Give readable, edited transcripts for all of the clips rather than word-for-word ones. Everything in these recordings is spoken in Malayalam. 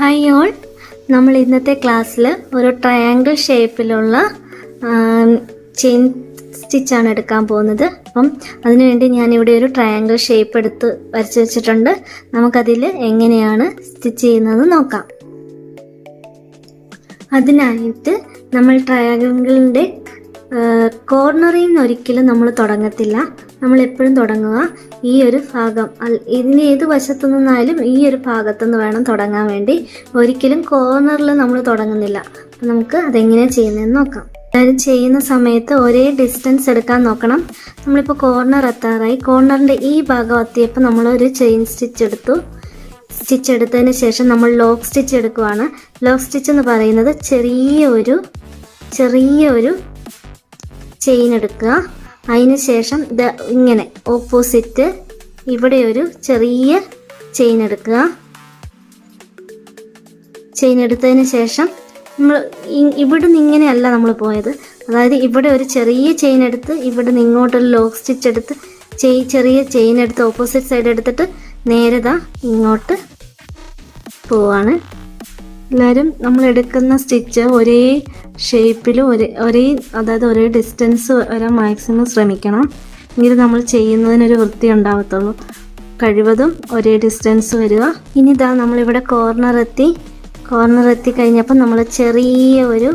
ഹായ് ഓൾ, നമ്മൾ ഇന്നത്തെ ക്ലാസ്സിൽ ഒരു ട്രയാങ്കിൾ ഷേപ്പിലുള്ള ചെയിൻ സ്റ്റിച്ചാണ് എടുക്കാൻ പോകുന്നത്. അപ്പം അതിനുവേണ്ടി ഞാനിവിടെ ഒരു ട്രയാങ്കിൾ ഷേപ്പ് എടുത്ത് വരച്ച് വെച്ചിട്ടുണ്ട്. നമുക്കതിൽ എങ്ങനെയാണ് സ്റ്റിച്ച് ചെയ്യുന്നത് നോക്കാം. അതിനായിട്ട് നമ്മൾ ട്രയാങ്കിളിൻ്റെ കോർണറിൽ നിന്ന് ഒരിക്കലും നമ്മൾ തുടങ്ങത്തില്ല. നമ്മൾ എപ്പോഴും തുടങ്ങുക ഈ ഒരു ഭാഗം, ഇതിന് ഏത് വശത്തു നിന്നായാലും ഈ ഒരു ഭാഗത്തുനിന്ന് വേണം തുടങ്ങാൻ വേണ്ടി. ഒരിക്കലും കോർണറിൽ നമ്മൾ തുടങ്ങുന്നില്ല. അപ്പം നമുക്ക് അതെങ്ങനെയാണ് ചെയ്യുന്നതെന്ന് നോക്കാം. എല്ലാവരും ചെയ്യുന്ന സമയത്ത് ഒരേ ഡിസ്റ്റൻസ് എടുക്കാൻ നോക്കണം. നമ്മളിപ്പോൾ കോർണർ എത്താറായി. കോർണറിൻ്റെ ഈ ഭാഗം എത്തിയപ്പോൾ നമ്മളൊരു ചെയിൻ സ്റ്റിച്ച് എടുത്തതിന് ശേഷം നമ്മൾ ലോക്ക് സ്റ്റിച്ച് എടുക്കുവാണ്. ലോക്ക് സ്റ്റിച്ച് എന്ന് പറയുന്നത് ചെറിയൊരു ചെയിൻ എടുക്കുക. അതിന് ശേഷം ഇങ്ങനെ ഓപ്പോസിറ്റ് ഇവിടെ ഒരു ചെറിയ ചെയിൻ എടുക്കുക. ചെയിൻ എടുത്തതിന് ശേഷം നമ്മൾ ഇവിടുന്ന് ഇങ്ങനെയല്ല നമ്മൾ പോയത്. അതായത് ഇവിടെ ഒരു ചെറിയ ചെയിൻ എടുത്ത് ഇവിടുന്ന് ഇങ്ങോട്ടൊരു ലോക്ക് സ്റ്റിച്ച് എടുത്ത് ചെറിയ ചെയിൻ എടുത്ത് ഓപ്പോസിറ്റ് സൈഡ് എടുത്തിട്ട് നേരെ ഇങ്ങോട്ട് പോവാണ്. എല്ലാവരും നമ്മൾ എടുക്കുന്ന സ്റ്റിച്ച് ഒരേ ഷേപ്പിൽ അതായത് ഒരേ ഡിസ്റ്റൻസ് വരാൻ മാക്സിമം ശ്രമിക്കണം. എങ്കിൽ നമ്മൾ ചെയ്യുന്നതിനൊരു വൃത്തി ഉണ്ടാവത്തുള്ളൂ. കഴിവതും ഒരേ ഡിസ്റ്റൻസ് വരിക. ഇനി നമ്മളിവിടെ കോർണർ എത്തി കഴിഞ്ഞപ്പോൾ നമ്മൾ ചെറിയൊരു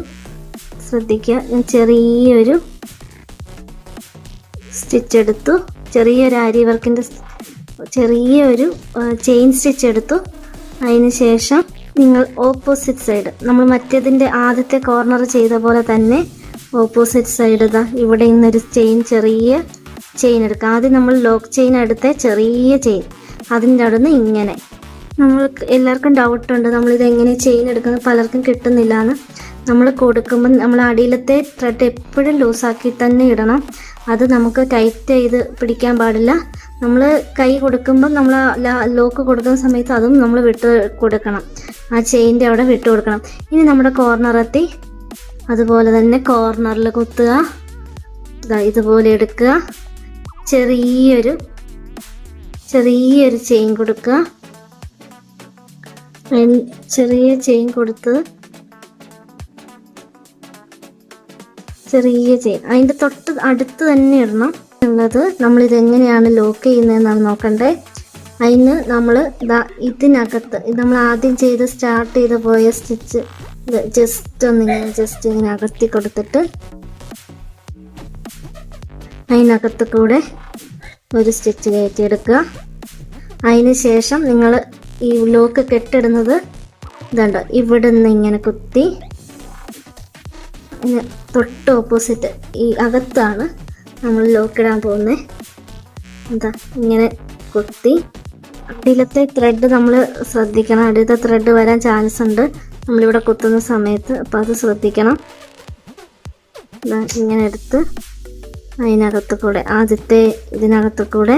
സ്റ്റിച്ച് എടുത്തു. ചെറിയൊരു ആരി വർക്കിൻ്റെ ചെറിയൊരു ചെയിൻ സ്റ്റിച്ച് എടുത്തു. അതിന് ശേഷം നിങ്ങൾ ഓപ്പോസിറ്റ് സൈഡ് നമ്മൾ മറ്റേതിൻ്റെ ആദ്യത്തെ കോർണർ ചെയ്ത പോലെ തന്നെ ഓപ്പോസിറ്റ് സൈഡ് ഇവിടെ നിന്നൊരു ചെറിയ ചെയിൻ എടുക്കുക. ആദ്യം നമ്മൾ ലോക്ക് ചെയിൻ എടുത്ത ചെറിയ ചെയിൻ അതിൻ്റെ അവിടെ നിന്ന് ഇങ്ങനെ. എല്ലാവർക്കും ഡൗട്ടുണ്ട് നമ്മളിത് എങ്ങനെ ചെയിൻ എടുക്കുന്നത്, പലർക്കും കിട്ടുന്നില്ല എന്ന്. നമ്മൾ കൊടുക്കുമ്പോൾ നമ്മൾ അടിയിലത്തെ ത്രെഡ് എപ്പോഴും ലൂസാക്കി തന്നെ ഇടണം. അത് നമുക്ക് ടൈറ്റ് ചെയ്ത് പിടിക്കാൻ പാടില്ല. നമ്മൾ കൈ കൊടുക്കുമ്പോൾ നമ്മൾ ലോക്ക് കൊടുക്കുന്ന സമയത്ത് അതും നമ്മൾ വിട്ട് കൊടുക്കണം. ആ ചെയിൻ്റെ അവിടെ വിട്ട് കൊടുക്കണം. ഇനി നമ്മുടെ കോർണർ എത്തി. അതുപോലെ തന്നെ കോർണറിൽ കുത്തുക. ഇതുപോലെ എടുക്കുക. ചെറിയൊരു ചെയിൻ കൊടുക്കുക. ചെറിയ ചെയിൻ കൊടുത്ത് ചെറിയ ചെയിൻ അതിൻ്റെ തൊട്ട് അടുത്ത് തന്നെ ഇടണം. നമ്മളിത് എങ്ങനെയാണ് ലോക്ക് ചെയ്യുന്നതെന്നാണ് നോക്കണ്ടേ. അതിന് നമ്മൾ ഇതിനകത്ത് നമ്മൾ ആദ്യം സ്റ്റാർട്ട് ചെയ്ത് പോയ സ്റ്റിച്ച് ജസ്റ്റ് ഇങ്ങനെ അകത്തി കൊടുത്തിട്ട് അതിനകത്ത് കൂടെ ഒരു സ്റ്റിച്ച് കയറ്റിയെടുക്കുക. അതിന് ശേഷം നിങ്ങൾ ഈ ലോക്ക് കെട്ടിടുന്നത് ഇവിടെ നിന്ന് ഇങ്ങനെ കുത്തി തൊട്ട് ഓപ്പോസിറ്റ് ഈ അകത്താണ് നമ്മൾ ലോക്കിടാൻ പോകുന്നത്. ഇങ്ങനെ കുത്തി അടിയിലത്തെ ത്രെഡ് നമ്മൾ ശ്രദ്ധിക്കണം. അടിയിലത്തെ ത്രെഡ് വരാൻ ചാൻസ് ഉണ്ട് നമ്മളിവിടെ കുത്തുന്ന സമയത്ത്. അപ്പോൾ അത് ശ്രദ്ധിക്കണം. ഇങ്ങനെ എടുത്ത് അതിനകത്ത് കൂടെ ആദ്യത്തെ ഇതിനകത്ത് കൂടെ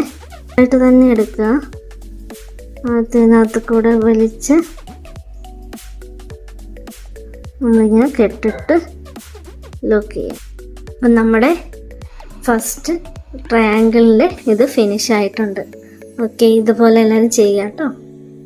ആയിട്ട് തന്നെ എടുക്കുക. അതിനകത്ത് കൂടെ വലിച്ച് നമ്മളിങ്ങനെ കെട്ടിട്ട് ലോക്ക് ചെയ്യാം. അപ്പം നമ്മുടെ ഫസ്റ്റ് ട്രയാങ്കിളിൽ ഇത് ഫിനിഷ് ആയിട്ടുണ്ട്. ഓക്കെ, ഇതുപോലെ എല്ലാവരും ചെയ്യുക കേട്ടോ.